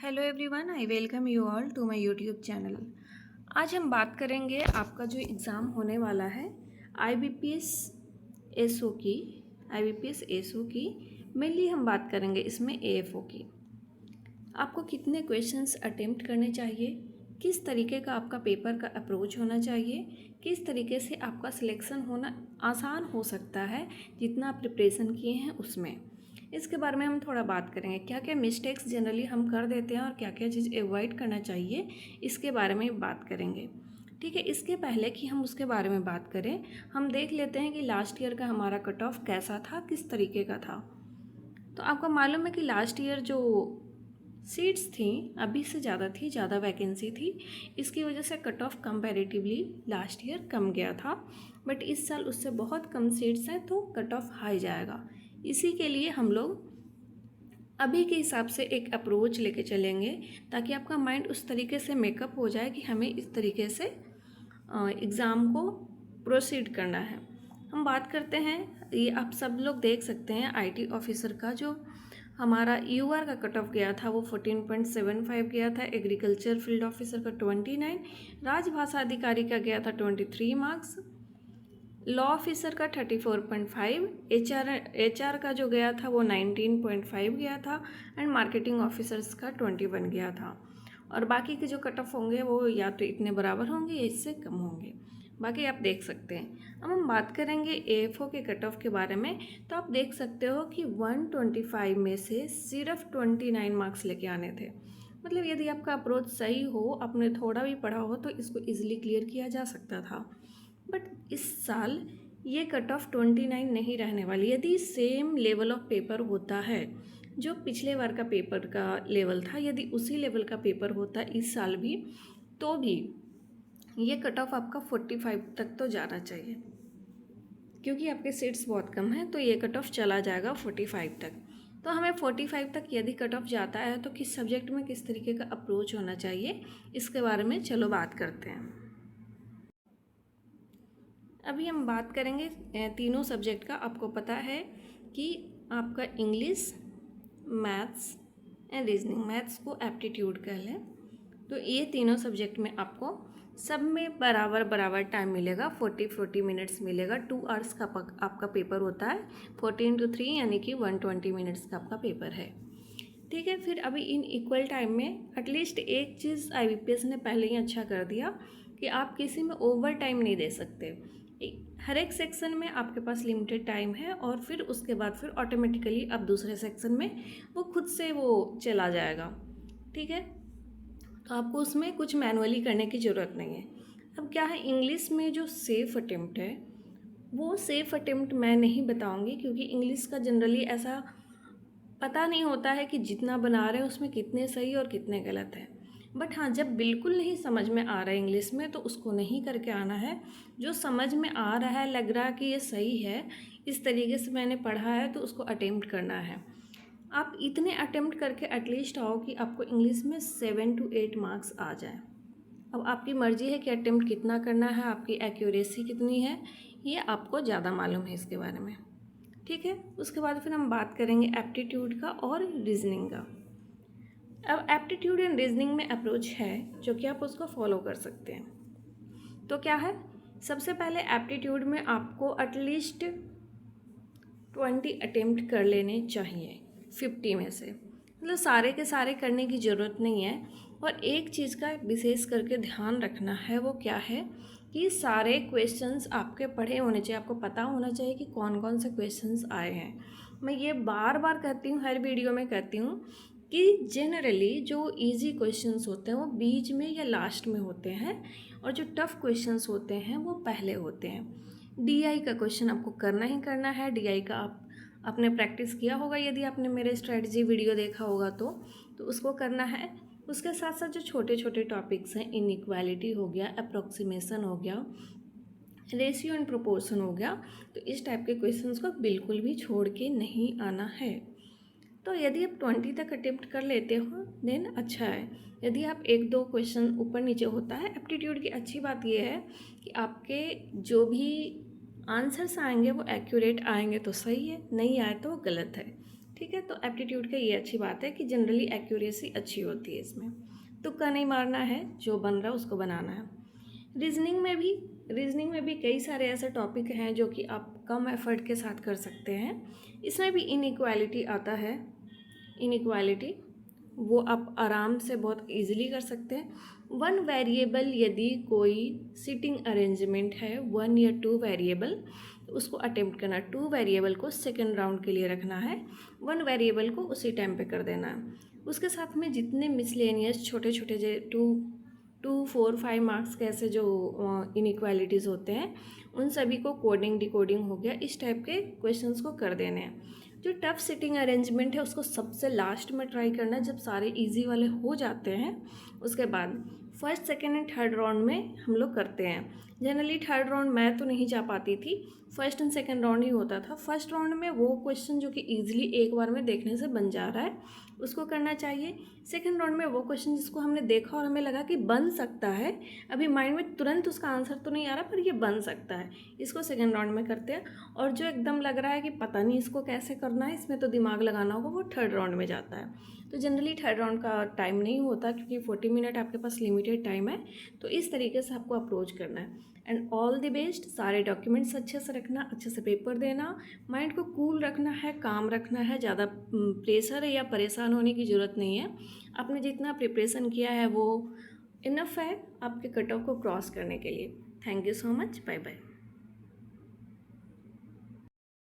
Hello everyone, I welcome you all to my YouTube channel. आज हम बात करेंगे आपका जो एग्ज़ाम होने वाला है आईबीपीएस एसओ की। आईबीपीएस एसओ की मेनली हम बात करेंगे इसमें एएफओ की। आपको कितने क्वेश्चंस अटेम्प्ट करने चाहिए, किस तरीके का आपका पेपर का अप्रोच होना चाहिए, किस तरीके से आपका सिलेक्शन होना आसान हो सकता है जितना आप प्रिपरेशन किए हैं उसमें, इसके बारे में हम थोड़ा बात करेंगे। क्या क्या मिस्टेक्स जनरली हम कर देते हैं और क्या क्या चीज़ अवॉइड करना चाहिए, इसके बारे में बात करेंगे। ठीक है, इसके पहले कि हम उसके बारे में बात करें, हम देख लेते हैं कि लास्ट ईयर का हमारा कट ऑफ कैसा था, किस तरीके का था। तो आपको मालूम है कि लास्ट ईयर जो सीट्स थी अभी से ज़्यादा थी, ज़्यादा वैकेंसी थी, इसकी वजह से cut off comparatively last year कम गया था। बट इस साल उससे बहुत कम सीट्स हैं तो कट ऑफ हाई जाएगा। इसी के लिए हम लोग अभी के हिसाब से एक अप्रोच लेके चलेंगे ताकि आपका माइंड उस तरीके से मेकअप हो जाए कि हमें इस तरीके से एग्ज़ाम को प्रोसीड करना है। हम बात करते हैं, ये आप सब लोग देख सकते हैं आईटी ऑफिसर का जो हमारा यूआर का कट ऑफ गया था वो 14.75 गया था, एग्रीकल्चर फील्ड ऑफिसर का 29, राजभाषा अधिकारी का गया था 23 मार्क्स, लॉ ऑफिसर का 34.5, एचआर का जो गया था वो 19.5 गया था, एंड मार्केटिंग ऑफिसर्स का 21 गया था। और बाकी के जो कट ऑफ होंगे वो या तो इतने बराबर होंगे या इससे कम होंगे, बाकी आप देख सकते हैं। अब हम बात करेंगे एएफओ के कट ऑफ के बारे में। तो आप देख सकते हो कि 125 में से सिर्फ 29 मार्क्स लेके आने थे। मतलब यदि आपका अप्रोच सही हो, आपने थोड़ा भी पढ़ा हो, तो इसको ईजिली क्लियर किया जा सकता था। बट इस साल ये कट ऑफ 29 नहीं रहने वाली। यदि सेम लेवल ऑफ पेपर होता है जो पिछले बार का पेपर का लेवल था, यदि उसी लेवल का पेपर होता इस साल भी, तो भी ये कट ऑफ आपका 45 तक तो जाना चाहिए, क्योंकि आपके सीट्स बहुत कम हैं, तो ये कट ऑफ चला जाएगा 45 तक। तो हमें 45 तक यदि कट ऑफ जाता है तो किस सब्जेक्ट में किस तरीके का अप्रोच होना चाहिए, इसके बारे में चलो बात करते हैं। अभी हम बात करेंगे तीनों सब्जेक्ट का। आपको पता है कि आपका English, maths and reasoning, maths को एप्टीट्यूड कह लें, तो ये तीनों सब्जेक्ट में आपको सब में बराबर बराबर टाइम मिलेगा, 40 मिनट्स मिलेगा। 2 आवर्स का आपका पेपर होता है, 14 to 3 यानी कि 120 मिनट्स का आपका पेपर है। ठीक है, फिर अभी इन इक्वल टाइम में एटलीस्ट एक चीज़ आईबीपीएस ने पहले ही अच्छा कर दिया कि आप किसी में ओवर टाइम नहीं दे सकते। हर एक सेक्शन में आपके पास लिमिटेड टाइम है और फिर उसके बाद फिर ऑटोमेटिकली अब दूसरे सेक्शन में वो खुद से वो चला जाएगा। ठीक है, तो आपको उसमें कुछ मैनुअली करने की ज़रूरत नहीं है। अब क्या है, इंग्लिश में जो सेफ़ अटेम्प्ट है वो सेफ़ अटेम्प्ट मैं नहीं बताऊंगी, क्योंकि इंग्लिश का जनरली ऐसा पता नहीं होता है कि जितना बना रहे हैं उसमें कितने सही और कितने गलत है। बट हाँ, जब बिल्कुल नहीं समझ में आ रहा है इंग्लिश में तो उसको नहीं करके आना है। जो समझ में आ रहा है, लग रहा है कि ये सही है, इस तरीके से मैंने पढ़ा है, तो उसको अटेम्प्ट करना है। आप इतने अटेम्प्ट करके एटलीस्ट आओ कि आपको इंग्लिश में 7 to 8 मार्क्स आ जाए। अब आपकी मर्ज़ी है कि अटेम्प्ट कितना करना है, आपकी एक्यूरेसी कितनी है, ये आपको ज़्यादा मालूम है इसके बारे में। ठीक है, उसके बाद फिर हम बात करेंगे एप्टीट्यूड का और रीजनिंग का। अब एप्टीट्यूड एंड रीजनिंग में अप्रोच है जो कि आप उसको फॉलो कर सकते हैं। तो क्या है, सबसे पहले एप्टीट्यूड में आपको एटलीस्ट 20 अटेम्प्ट कर लेने चाहिए 50 में से। मतलब सारे के सारे करने की ज़रूरत नहीं है। और एक चीज़ का विशेष करके ध्यान रखना है, वो क्या है कि सारे क्वेश्चंस आपके पढ़े होने चाहिए। आपको पता होना चाहिए कि कौन कौन से क्वेश्चंस आए हैं। मैं ये बार बार कहती हूँ, हर वीडियो में कहती हूँ कि जनरली जो इजी क्वेश्चंस होते हैं वो बीच में या लास्ट में होते हैं, और जो टफ़ क्वेश्चंस होते हैं वो पहले होते हैं। डीआई का क्वेश्चन आपको करना ही करना है। डीआई का आपने प्रैक्टिस किया होगा, यदि आपने मेरे स्ट्रेटजी वीडियो देखा होगा तो उसको करना है। उसके साथ साथ जो छोटे छोटे टॉपिक्स हैं, इनइक्वालिटी हो गया, अप्रोक्सीमेशन हो गया, रेशियो एंड प्रोपोर्शन हो गया, तो इस टाइप के क्वेश्चंस को बिल्कुल भी छोड़ के नहीं आना है। तो यदि आप 20 तक अटेम्प्ट कर लेते हो देन अच्छा है। यदि आप एक दो क्वेश्चन ऊपर नीचे होता है, एप्टीट्यूड की अच्छी बात यह है कि आपके जो भी आंसर्स आएंगे वो एक्यूरेट आएंगे तो सही है, नहीं आए तो वो गलत है। ठीक है, तो एप्टीट्यूड का ये अच्छी बात है कि जनरली एक्यूरेसी अच्छी होती है इसमें। तुक्का नहीं मारना है, जो बन रहा है उसको बनाना है। रीजनिंग में भी कई सारे ऐसे टॉपिक हैं जो कि आप कम एफर्ट के साथ कर सकते हैं। इसमें भी इनइक्वालिटी आता है। इनइक्वालिटी वो आप आराम से बहुत इजीली कर सकते हैं। वन वेरिएबल, यदि कोई सिटिंग अरेंजमेंट है 1 या 2 वेरिएबल, तो उसको अटेम्प्ट करना। 2 वेरिएबल को सेकेंड राउंड के लिए रखना है, 1 वेरिएबल को उसी टाइम पे कर देना है। उसके साथ में जितने मिसलेनियस छोटे छोटे जो 2, 4, 5 मार्क्स के ऐसे जो इनइक्वालिटीज़ होते हैं, उन सभी को कोडिंग डिकोडिंग हो गया, इस टाइप के क्वेश्चंस को कर देने हैं। जो टफ सिटिंग अरेंजमेंट है उसको सबसे लास्ट में ट्राई करना है, जब सारे इजी वाले हो जाते हैं उसके बाद first, second and third round में हम लोग करते हैं। जनरली थर्ड राउंड मैं तो नहीं जा पाती थी, फर्स्ट एंड सेकेंड राउंड ही होता था। फर्स्ट राउंड में वो क्वेश्चन जो कि ईजिली एक बार में देखने से बन जा रहा है उसको करना चाहिए। सेकेंड राउंड में वो क्वेश्चन जिसको हमने देखा और हमें लगा कि बन सकता है, अभी माइंड में तुरंत उसका आंसर तो नहीं आ रहा पर ये बन सकता है, इसको सेकेंड राउंड में करते हैं। और जो एकदम लग रहा है कि पता नहीं इसको कैसे करना है, इसमें तो दिमाग लगाना होगा, वो थर्ड राउंड में जाता है। तो जनरली थर्ड राउंड का टाइम नहीं होता क्योंकि 40 मिनट आपके पास लिमिटेड टाइम है, तो इस तरीके से आपको अप्रोच करना है। And all the best. सारे डॉक्यूमेंट्स अच्छे से रखना, अच्छे से पेपर देना, माइंड को कूल रखना है, काम रखना है, ज़्यादा प्रेशर या परेशान होने की ज़रूरत नहीं है। आपने जितना प्रिपरेशन किया है वो इनफ है आपके कट ऑफ को क्रॉस करने के लिए। Thank you so much, bye bye.